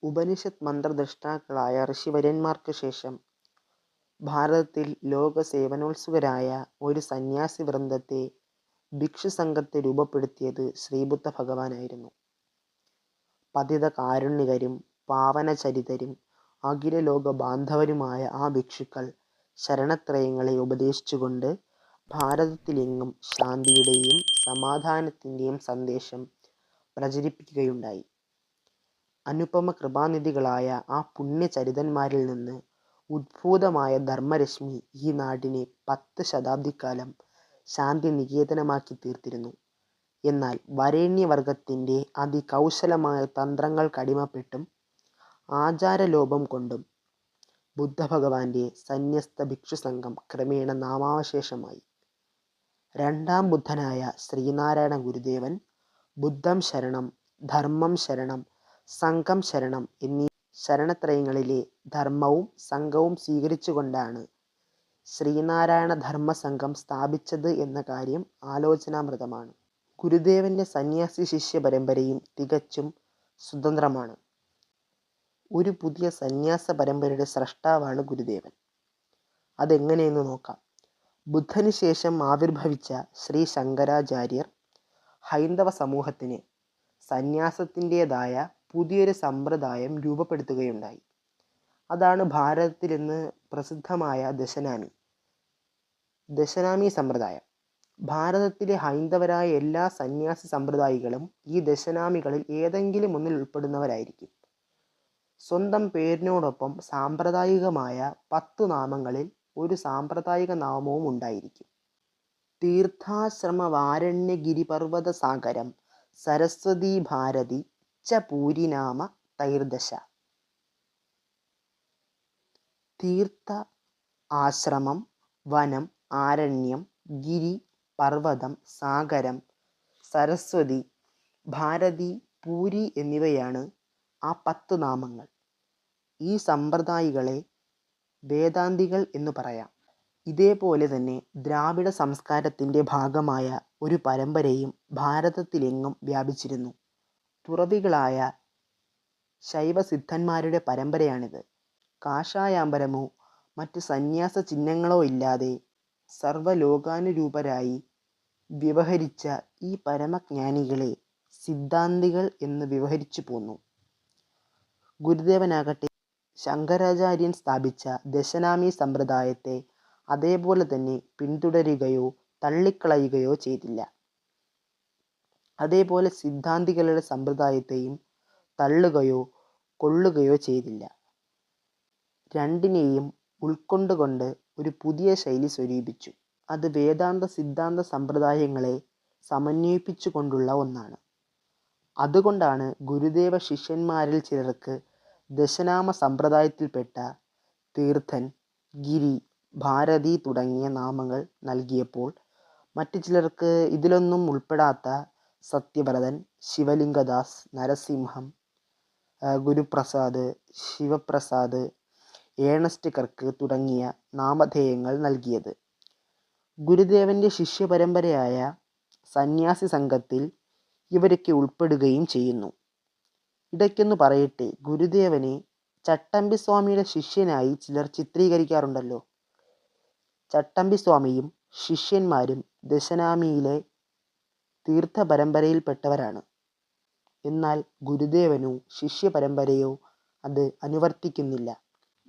ഉപനിഷത്ത് മന്ത്രദ്രഷ്ടാക്കളായ ഋഷിവര്യന്മാർക്ക് ശേഷം ഭാരതത്തിൽ ലോകസേവനോത്സുകരായ ഒരു സന്യാസിവൃന്ദത്തെ ഭിക്ഷുസംഘത്തെ രൂപപ്പെടുത്തിയത് ശ്രീബുദ്ധ ഭഗവാനായിരുന്നു. പതിതകാരുണികരും പാവനചരിതരും അഖിലലോക ബാന്ധവരുമായ ആ ഭിക്ഷുക്കൾ ശരണത്രയങ്ങളെ ഉപദേശിച്ചുകൊണ്ട് ഭാരതത്തിലെങ്ങും ശാന്തിയുടെയും സമാധാനത്തിൻ്റെയും സന്ദേശം പ്രചരിപ്പിക്കുകയുണ്ടായി. അനുപമ കൃപാനിധികളായ ആ പുണ്യചരിതന്മാരിൽ നിന്ന് ഉദ്ഭൂതമായ ധർമ്മരശ്മി ഈ നാടിനെ 10 ശതാബ്ദിക്കാലം ശാന്തി നികേതനമാക്കി തീർത്തിരുന്നു. എന്നാൽ വരേണ്യവർഗത്തിൻ്റെ അതികൗശലമായ തന്ത്രങ്ങൾക്കടിമപ്പെട്ടും ആചാരലോപം കൊണ്ടും ബുദ്ധഭഗവാന്റെ സന്യസ്ത ഭിക്ഷുസംഘം ക്രമേണ നാമാവശേഷമായി. രണ്ടാം ബുദ്ധനായ ശ്രീനാരായണ ഗുരുദേവൻ ബുദ്ധം ശരണം, ധർമ്മം ശരണം, സംഘം ശരണം എന്നീ ശരണത്രയങ്ങളിലെ ധർമ്മവും സംഘവും സ്വീകരിച്ചുകൊണ്ടാണ് ശ്രീനാരായണ ധർമ്മസംഘം സ്ഥാപിച്ചത് എന്ന കാര്യം ആലോചനാമൃതമാണ്. ഗുരുദേവന്റെ സന്യാസി ശിഷ്യ പരമ്പരയും തികച്ചും സ്വതന്ത്രമാണ്. ഒരു പുതിയ സന്യാസ പരമ്പരയുടെ സ്രഷ്ടാവാണ് ഗുരുദേവൻ. അതെങ്ങനെയെന്ന് നോക്കാം. ബുദ്ധന് ശേഷം ആവിർഭവിച്ച ശ്രീ ശങ്കരാചാര്യർ ഹൈന്ദവ സമൂഹത്തിന് സന്യാസത്തിൻ്റെതായ പുതിയൊരു സമ്പ്രദായം രൂപപ്പെടുത്തുകയുണ്ടായി. അതാണ് ഭാരതത്തിൽ ഇന്ന് പ്രസിദ്ധമായ ദശനാമി സമ്പ്രദായം. ഭാരതത്തിലെ ഹൈന്ദവരായ എല്ലാ സന്യാസി സമ്പ്രദായികളും ഈ ദശനാമികളിൽ ഏതെങ്കിലും ഒന്നിൽ ഉൾപ്പെടുന്നവരായിരിക്കും. സ്വന്തം പേരിനോടൊപ്പം സാമ്പ്രദായികമായ 10 നാമങ്ങളിൽ ഒരു സാമ്പ്രദായിക നാമവും ഉണ്ടായിരിക്കും. തീർത്ഥാശ്രമ വാരണ്യ ഗിരിപർവ്വത സാഗരം സരസ്വതീ ഭാരതി ച പൂരിനാമ തൈർദശ. തീർത്ഥ, ആശ്രമം, വനം, ആരണ്യം, ഗിരി, പർവ്വതം, സാഗരം, സരസ്വതി, ഭാരതി, പൂരി എന്നിവയാണ് ആ 10 നാമങ്ങൾ. ഈ സമ്പ്രദായികളെ വേദാന്തികൾ എന്നു പറയാം. ഇതേപോലെ തന്നെ ദ്രാവിഡ സംസ്കാരത്തിൻ്റെ ഭാഗമായ ഒരു പരമ്പരയും ഭാരതത്തിലെങ്ങും വ്യാപിച്ചിരുന്നു. തുറവികളായ ശൈവസിദ്ധന്മാരുടെ പരമ്പരയാണിത്. കാഷായാംബരമോ മറ്റ് സന്യാസ ചിഹ്നങ്ങളോ ഇല്ലാതെ സർവ്വലോകാനുരൂപരായി വ്യവഹരിച്ച ഈ പരമജ്ഞാനികളെ സിദ്ധാന്തികൾ എന്ന് വ്യവഹരിച്ചു പോന്നു. ഗുരുദേവനാകട്ടെ ശങ്കരാചാര്യൻ സ്ഥാപിച്ച ദശനാമി സമ്പ്രദായത്തെ അതേപോലെ തന്നെ പിന്തുടരുകയോ തള്ളിക്കളയുകയോ ചെയ്തില്ല. അതേപോലെ സിദ്ധാന്തികളുടെ സമ്പ്രദായത്തെയും തള്ളുകയോ കൊള്ളുകയോ ചെയ്തില്ല. രണ്ടിനെയും ഉൾക്കൊണ്ടുകൊണ്ട് ഒരു പുതിയ ശൈലി സ്വരൂപിച്ചു. അത് വേദാന്ത സിദ്ധാന്ത സമ്പ്രദായങ്ങളെ സമന്വയിപ്പിച്ചുകൊണ്ടുള്ള ഒന്നാണ്. അതുകൊണ്ടാണ് ഗുരുദേവ ശിഷ്യന്മാരിൽ ചിലർക്ക് ദശനാമ സമ്പ്രദായത്തിൽപ്പെട്ട തീർത്ഥൻ, ഗിരി, ഭാരതി തുടങ്ങിയ നാമങ്ങൾ നൽകിയപ്പോൾ മറ്റു ചിലർക്ക് ഇതിലൊന്നും ഉൾപ്പെടാത്ത സത്യവ്രതൻ, ശിവലിംഗദാസ്, നരസിംഹം, ഗുരുപ്രസാദ്, ശിവപ്രസാദ്, ഏണസ്റ്റ് കർക്ക് തുടങ്ങിയ നാമധേയങ്ങൾ നൽകിയത്. ഗുരുദേവന്റെ ശിഷ്യപരമ്പരയായ സന്യാസി സംഘത്തിൽ ഇവരൊക്കെ ഉൾപ്പെടുകയും ചെയ്യുന്നു. ഇടയ്ക്കൊന്ന് പറയട്ടെ, ഗുരുദേവനെ ചട്ടമ്പിസ്വാമിയുടെ ശിഷ്യനായി ചിലർ ചിത്രീകരിക്കാറുണ്ടല്ലോ. ചട്ടമ്പിസ്വാമിയും ശിഷ്യന്മാരും ദശനാമിയിലെ തീർത്ഥ പരമ്പരയിൽപ്പെട്ടവരാണ്. എന്നാൽ ഗുരുദേവനോ ശിഷ്യപരമ്പരയോ അത് അനുവർത്തിക്കുന്നില്ല.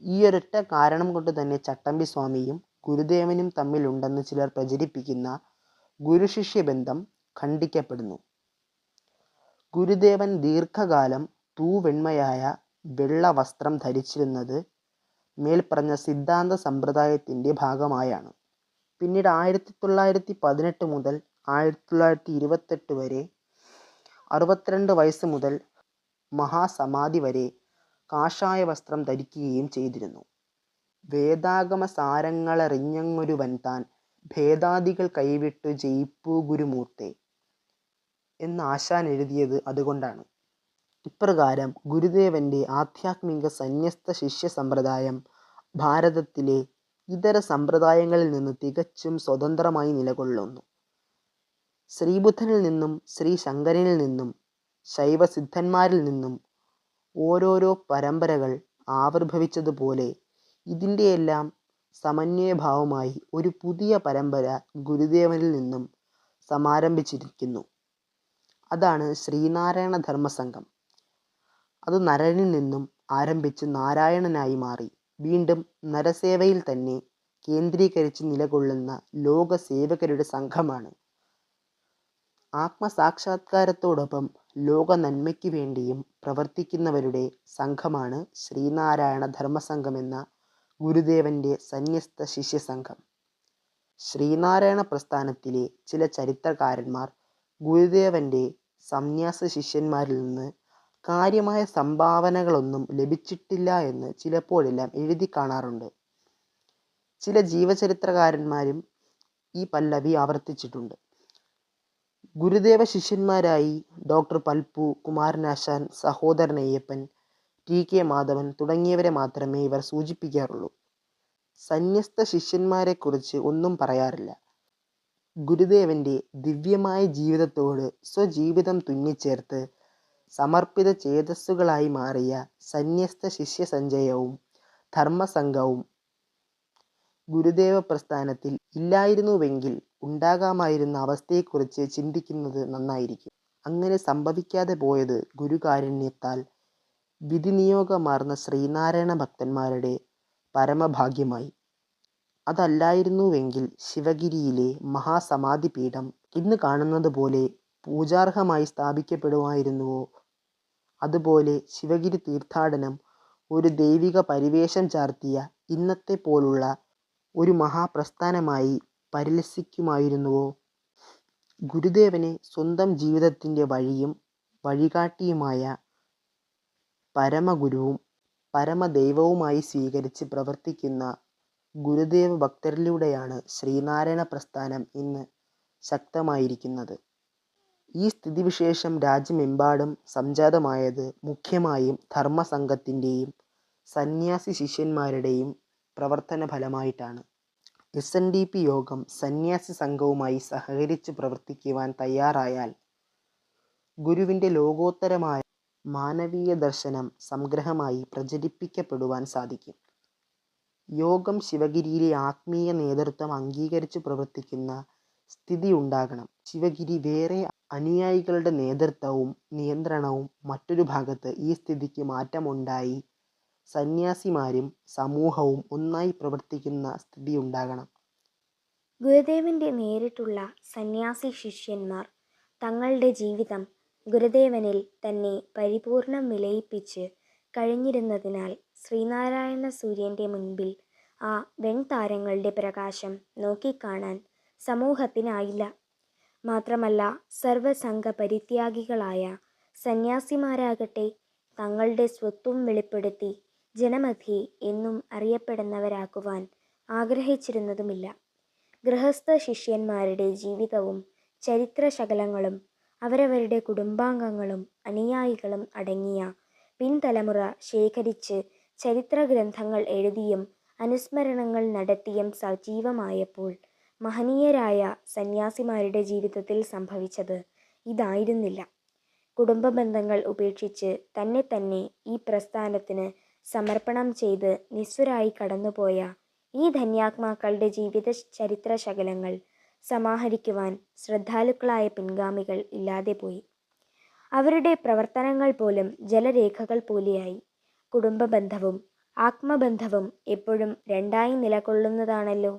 ഈയൊരൊറ്റ കാരണം കൊണ്ട് തന്നെ ചട്ടമ്പിസ്വാമിയും ഗുരുദേവനും തമ്മിലുണ്ടെന്ന് ചിലർ പ്രചരിപ്പിക്കുന്ന ഗുരുശിഷ്യ ബന്ധം ഖണ്ഡിക്കപ്പെടുന്നു. ഗുരുദേവൻ ദീർഘകാലം തൂവെണ്മയായ വെള്ള വസ്ത്രം ധരിച്ചിരുന്നത് മേൽപ്പറഞ്ഞ സിദ്ധാന്ത സമ്പ്രദായത്തിൻ്റെ ഭാഗമായാണ്. പിന്നീട് 1918 മുതൽ 1928 വരെ 62 വയസ്സ് മുതൽ മഹാസമാധി വരെ കാഷായ വസ്ത്രം ധരിക്കുകയും ചെയ്തിരുന്നു. വേദാഗമ സാരങ്ങളറിഞ്ഞങ്ങൊരുവൻ താൻ ഭേദാദികൾ കൈവിട്ടു ജയിപ്പൂ ഗുരുമൂർത്തേ എന്ന് ആശാൻ എഴുതിയത് അതുകൊണ്ടാണ്. ഇപ്രകാരം ഗുരുദേവന്റെ ആധ്യാത്മിക സന്യസ്ത ശിഷ്യ സമ്പ്രദായം ഭാരതത്തിലെ ഇതര സമ്പ്രദായങ്ങളിൽ നിന്ന് തികച്ചും സ്വതന്ത്രമായി നിലകൊള്ളുന്നു. ശ്രീബുദ്ധനിൽ നിന്നും ശ്രീ ശങ്കരനിൽ നിന്നും ശൈവസിദ്ധന്മാരിൽ നിന്നും ഓരോരോ പരമ്പരകൾ ആവിർഭവിച്ചതുപോലെ ഇതിൻ്റെയെല്ലാം സമന്വയഭാവമായി ഒരു പുതിയ പരമ്പര ഗുരുദേവനിൽ നിന്നും സമാരംഭിച്ചിരിക്കുന്നു. അതാണ് ശ്രീനാരായണ ധർമ്മസംഘം. അത് നരനിൽ നിന്നും ആരംഭിച്ച് നാരായണനായി മാറി വീണ്ടും നരസേവയിൽ തന്നെ കേന്ദ്രീകരിച്ച് നിലകൊള്ളുന്ന ലോക സേവകരുടെ സംഘമാണ്. ആത്മസാക്ഷാത്കാരത്തോടൊപ്പം ലോക നന്മയ്ക്കു വേണ്ടിയും പ്രവർത്തിക്കുന്നവരുടെ സംഘമാണ് ശ്രീനാരായണ ധർമ്മസംഘം എന്ന ഗുരുദേവന്റെ സന്യസ്ത ശിഷ്യസംഘം. ശ്രീനാരായണ പ്രസ്ഥാനത്തിലെ ചില ചരിത്രകാരന്മാർ ഗുരുദേവന്റെ സന്യാസ ശിഷ്യന്മാരിൽ നിന്ന് കാര്യമായ സംഭാവനകളൊന്നും ലഭിച്ചിട്ടില്ല എന്ന് ചിലപ്പോഴെല്ലാം എഴുതി കാണാറുണ്ട്. ചില ജീവചരിത്രകാരന്മാരും ഈ പല്ലവി ആവർത്തിച്ചിട്ടുണ്ട്. Gurudeva ശിഷ്യന്മാരായി doctor Palpu, Kumaranasan, Sahodaran Ayyappan, TK. മാധവൻ തുടങ്ങിയവരെ മാത്രമേ ഇവർ സൂചിപ്പിക്കാറുള്ളൂ. സന്യസ്ത ശിഷ്യന്മാരെക്കുറിച്ച് ഒന്നും പറയാറില്ല. ഗുരുദേവന്റെ ദിവ്യമായ ജീവിതത്തോട് സ്വജീവിതം തുന്നിച്ചേർത്ത് സമർപ്പിത ചേതസ്സുകളായി മാറിയ സന്യസ്ത ശിഷ്യസഞ്ചയവും ധർമ്മസംഘവും ഗുരുദേവ പ്രസ്ഥാനത്തിൽ ഇല്ലായിരുന്നുവെങ്കിൽ ഉണ്ടാകാമായിരുന്ന അവസ്ഥയെക്കുറിച്ച് ചിന്തിക്കുന്നത് നന്നായിരിക്കും. അങ്ങനെ സംഭവിക്കാതെ പോയത് ഗുരുകാരുണ്യത്താൽ വിധിനിയോഗമാർന്ന ശ്രീനാരായണ ഭക്തന്മാരുടെ പരമഭാഗ്യമായി. അതല്ലായിരുന്നുവെങ്കിൽ ശിവഗിരിയിലെ മഹാസമാധി പീഠം ഇന്ന് കാണുന്നത് പോലെ പൂജാർഹമായി സ്ഥാപിക്കപ്പെടുമായിരുന്നുവോ? അതുപോലെ ശിവഗിരി തീർത്ഥാടനം ഒരു ദൈവിക പരിവേഷം ചാർത്തിയ ഇന്നത്തെ പോലുള്ള ഒരു മഹാപ്രസ്ഥാനമായി പരിലസിക്കുമായിരുന്നുവോ? ഗുരുദേവനെ സ്വന്തം ജീവിതത്തിൻ്റെ വഴിയും വഴികാട്ടിയുമായ പരമഗുരുവും പരമദൈവവുമായി സ്വീകരിച്ച് പ്രവർത്തിക്കുന്ന ഗുരുദേവ ഭക്തരിലൂടെയാണ് ശ്രീനാരായണ പ്രസ്ഥാനം ഇന്ന് ശക്തമായിരിക്കുന്നത്. ഈ സ്ഥിതിവിശേഷം രാജ്യമെമ്പാടും സംജാതമായത് മുഖ്യമായും ധർമ്മസംഘത്തിൻ്റെയും സന്യാസി ശിഷ്യന്മാരുടെയും പ്രവർത്തന ഫലമായിട്ടാണ്. SNDP യോഗം സന്യാസി സംഘവുമായി സഹകരിച്ച് പ്രവർത്തിക്കുവാൻ തയ്യാറായാൽ ഗുരുവിൻ്റെ ലോകോത്തരമായ മാനവീയ ദർശനം സംഗ്രഹമായി പ്രചരിപ്പിക്കപ്പെടുവാൻ സാധിക്കും. യോഗം ശിവഗിരിയിലെ ആത്മീയ നേതൃത്വം അംഗീകരിച്ച് പ്രവർത്തിക്കുന്ന സ്ഥിതി ഉണ്ടാകണം. ശിവഗിരി വേറെ അനുയായികളുടെ നേതൃത്വവും നിയന്ത്രണവും മറ്റൊരു ഭാഗത്ത് ഈ സ്ഥിതിക്ക് മാറ്റമുണ്ടായി സന്യാസിമാരും സമൂഹവും ഒന്നായി പ്രവർത്തിക്കുന്ന സ്ഥിതി ഉണ്ടാകണം. ഗുരുദേവന്റെ നേരിട്ടുള്ള സന്യാസി ശിഷ്യന്മാർ തങ്ങളുടെ ജീവിതം ഗുരുദേവനിൽ തന്നെ പരിപൂർണം വിലയിപ്പിച്ച് കഴിഞ്ഞിരുന്നതിനാൽ ശ്രീനാരായണ സൂര്യന്റെ മുൻപിൽ ആ വെൺതാരങ്ങളുടെ പ്രകാശം നോക്കിക്കാണാൻ സമൂഹത്തിനായില്ല. മാത്രമല്ല സർവസംഘ പരിത്യാഗികളായ സന്യാസിമാരാകട്ടെ തങ്ങളുടെ സ്വത്വം വെളിപ്പെടുത്തി ജനമധ്യേ എന്നും അറിയപ്പെടുന്നവരാക്കുവാൻ ആഗ്രഹിച്ചിരുന്നതുമില്ല. ഗൃഹസ്ഥ ശിഷ്യന്മാരുടെ ജീവിതവും ചരിത്രശകലങ്ങളും അവരവരുടെ കുടുംബാംഗങ്ങളും അനുയായികളും അടങ്ങിയ പിൻതലമുറ ശേഖരിച്ച് ചരിത്രഗ്രന്ഥങ്ങൾ എഴുതിയും അനുസ്മരണങ്ങൾ നടത്തിയും സജീവമായപ്പോൾ മഹനീയരായ സന്യാസിമാരുടെ ജീവിതത്തിൽ സംഭവിച്ചത് ഇതായിരുന്നില്ല. കുടുംബ ബന്ധങ്ങൾ ഉപേക്ഷിച്ച് തന്നെ ഈ പ്രസ്ഥാനത്തിന് സമർപ്പണം ചെയ്ത് നിസ്വരായി കടന്നുപോയ ഈ ധന്യാത്മാക്കളുടെ ജീവിത ചരിത്രശകലങ്ങൾ സമാഹരിക്കുവാൻ ശ്രദ്ധാലുക്കളായ പിൻഗാമികൾ ഇല്ലാതെ പോയി. അവരുടെ പ്രവർത്തനങ്ങൾ പോലും ജലരേഖകൾ പോലെയായി. കുടുംബബന്ധവും ആത്മബന്ധവും എപ്പോഴും രണ്ടായി നിലകൊള്ളുന്നതാണല്ലോ.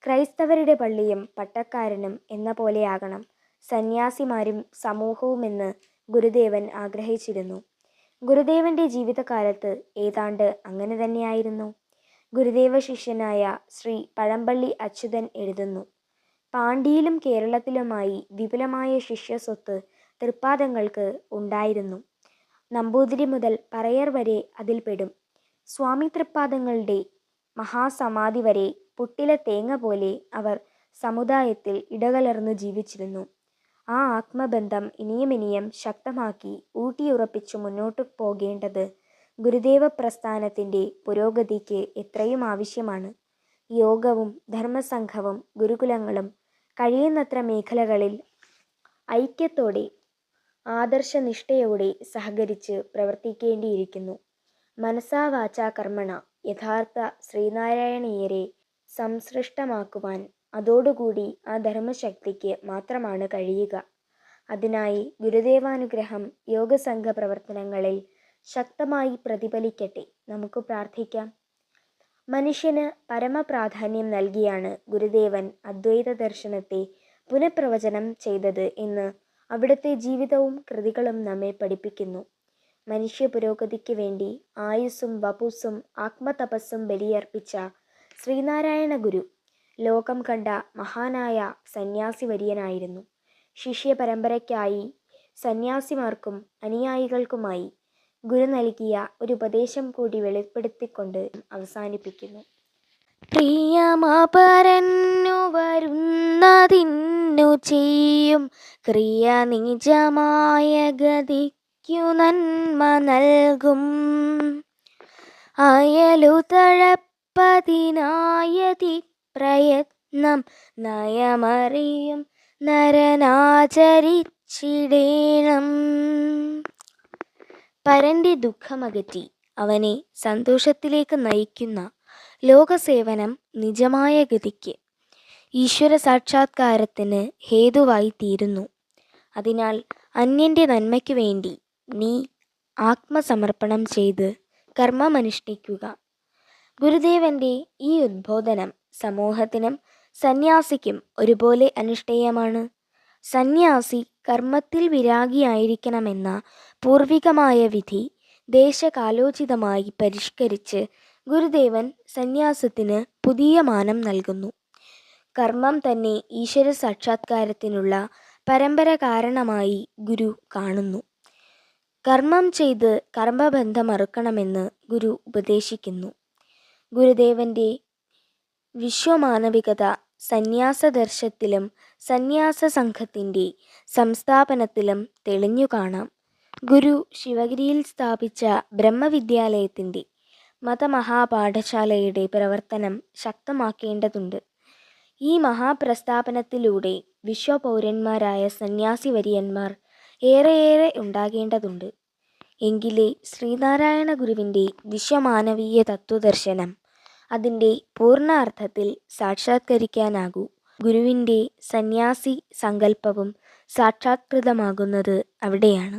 ക്രൈസ്തവരുടെ പള്ളിയും പട്ടക്കാരനും എന്ന പോലെയാകണം സന്യാസിമാരും സമൂഹവുമെന്ന് ഗുരുദേവൻ ആഗ്രഹിച്ചിരുന്നു. ഗുരുദേവന്റെ ജീവിതകാലത്ത് ഏതാണ്ട് അങ്ങനെ തന്നെയായിരുന്നു. ഗുരുദേവ ശിഷ്യനായ ശ്രീ പഴമ്പള്ളി അച്യുതൻ എഴുതുന്നു: പാണ്ടിയിലും കേരളത്തിലുമായി വിപുലമായ ശിഷ്യസ്വത്ത് തൃപ്പാദങ്ങൾക്ക് ഉണ്ടായിരുന്നു. നമ്പൂതിരി മുതൽ പറയർ വരെ അതിൽപ്പെടും. സ്വാമി തൃപ്പാദങ്ങളുടെ മഹാസമാധി വരെ പുട്ടിലെ തേങ്ങ പോലെ അവർ സമുദായത്തിൽ ഇടകലർന്നു ജീവിച്ചിരുന്നു. ആ ആത്മബന്ധം ഇനിയും ശക്തമാക്കി ഊട്ടിയുറപ്പിച്ചു മുന്നോട്ടു പോകേണ്ടത് ഗുരുദേവ പ്രസ്ഥാനത്തിൻ്റെ പുരോഗതിക്ക് എത്രയും ആവശ്യമാണ്. യോഗവും ധർമ്മസംഘവും ഗുരുകുലങ്ങളും കഴിയുന്നത്ര മേഖലകളിൽ ഐക്യത്തോടെ ആദർശനിഷ്ഠയോടെ സഹകരിച്ച് പ്രവർത്തിക്കേണ്ടിയിരിക്കുന്നു. മനസാ വാചാ കർമ്മണ യഥാർത്ഥ ശ്രീനാരായണീയരെ സംസൃഷ്ടമാക്കുവാൻ അതോടുകൂടി ആ ധർമ്മശക്തിക്ക് മാത്രമാണ് കഴിയുക. അതിനായി ഗുരുദേവാനുഗ്രഹം യോഗസംഘ പ്രവർത്തനങ്ങളിൽ ശക്തമായി പ്രതിഫലിക്കട്ടെ. നമുക്ക് പ്രാർത്ഥിക്കാം. മനുഷ്യന് പരമപ്രാധാന്യം നൽകിയാണ് ഗുരുദേവൻ അദ്വൈത ദർശനത്തെ പുനഃപ്രവചനം ചെയ്തത് എന്ന് അവിടുത്തെ ജീവിതവും കൃതികളും നമ്മെ പഠിപ്പിക്കുന്നു. മനുഷ്യ പുരോഗതിക്ക് വേണ്ടി ആയുസ്സും വപുസ്സും ആത്മതപസ്സും ബലിയർപ്പിച്ച ശ്രീനാരായണ ഗുരു ലോകം കണ്ട മഹാനായ സന്യാസി വര്യനായിരുന്നു. ശിഷ്യ പരമ്പരയ്ക്കായി സന്യാസിമാർക്കും അനുയായികൾക്കുമായി ഗുരു നൽകിയ ഒരു ഉപദേശം കൂടി വെളിപ്പെടുത്തിക്കൊണ്ട് അവസാനിപ്പിക്കുന്നു. പ്രിയമപരന്നു വരുന്നതിന്നു ചെയ്യും ക്രിയ നിജമായ ഗതിക്കു നന്മ നൽകും. അയലു തഴപ്പതിനായതി പ്രയത്നം നയമറിയും നരനാചരിച്ചിടേണം. പരന്റെ ദുഃഖമകറ്റി അവനെ സന്തോഷത്തിലേക്ക് നയിക്കുന്ന ലോകസേവനം നിജമായ ഗതിക്ക് ഈശ്വര സാക്ഷാത്കാരത്തിന് ഹേതുവായി തീരുന്നു. അതിനാൽ അന്യൻ്റെ നന്മയ്ക്കു വേണ്ടി നീ ആത്മസമർപ്പണം ചെയ്ത് കർമ്മമനുഷ്ഠിക്കുക. ഗുരുദേവൻ്റെ ഈ ഉദ്ബോധനം സമൂഹത്തിനും സന്യാസിക്കും ഒരുപോലെ അനുഷ്ഠേയമാണ്. സന്യാസി കർമ്മത്തിൽ വിരാഗിയായിരിക്കണമെന്ന പൂർവികമായ വിധി ദേശകാലോചിതമായി പരിഷ്കരിച്ച് ഗുരുദേവൻ സന്യാസത്തിന് പുതിയ മാനം നൽകുന്നു. കർമ്മം തന്നെ ഈശ്വര സാക്ഷാത്കാരത്തിനുള്ള പരമ്പര കാരണമായി ഗുരു കാണുന്നു. കർമ്മം ചെയ്ത് കർമ്മബന്ധമറുക്കണമെന്ന് ഗുരു ഉപദേശിക്കുന്നു. ഗുരുദേവൻ്റെ വിശ്വമാനവികത സന്യാസദർശത്തിലും സന്യാസ സംഘത്തിൻ്റെ സംസ്ഥാപനത്തിലും തെളിഞ്ഞു കാണാം. ഗുരു ശിവഗിരിയിൽ സ്ഥാപിച്ച ബ്രഹ്മവിദ്യാലയത്തിൻ്റെ മതമഹാപാഠശാലയുടെ പ്രവർത്തനം ശക്തമാക്കേണ്ടതുണ്ട്. ഈ മഹാപ്രസ്ഥാപനത്തിലൂടെ വിശ്വപൗരന്മാരായ സന്യാസി വര്യന്മാർ ഏറെയേറെ ഉണ്ടാകേണ്ടതുണ്ട്. എങ്കിലേ ശ്രീനാരായണ ഗുരുവിൻ്റെ വിശ്വമാനവീയ തത്വദർശനം അതിൻ്റെ പൂർണ്ണ അർത്ഥത്തിൽ സാക്ഷാത്കരിക്കാനാകൂ. ഗുരുവിൻ്റെ സന്യാസി സങ്കല്പവും സാക്ഷാത്കൃതമാകുന്നത് അവിടെയാണ്.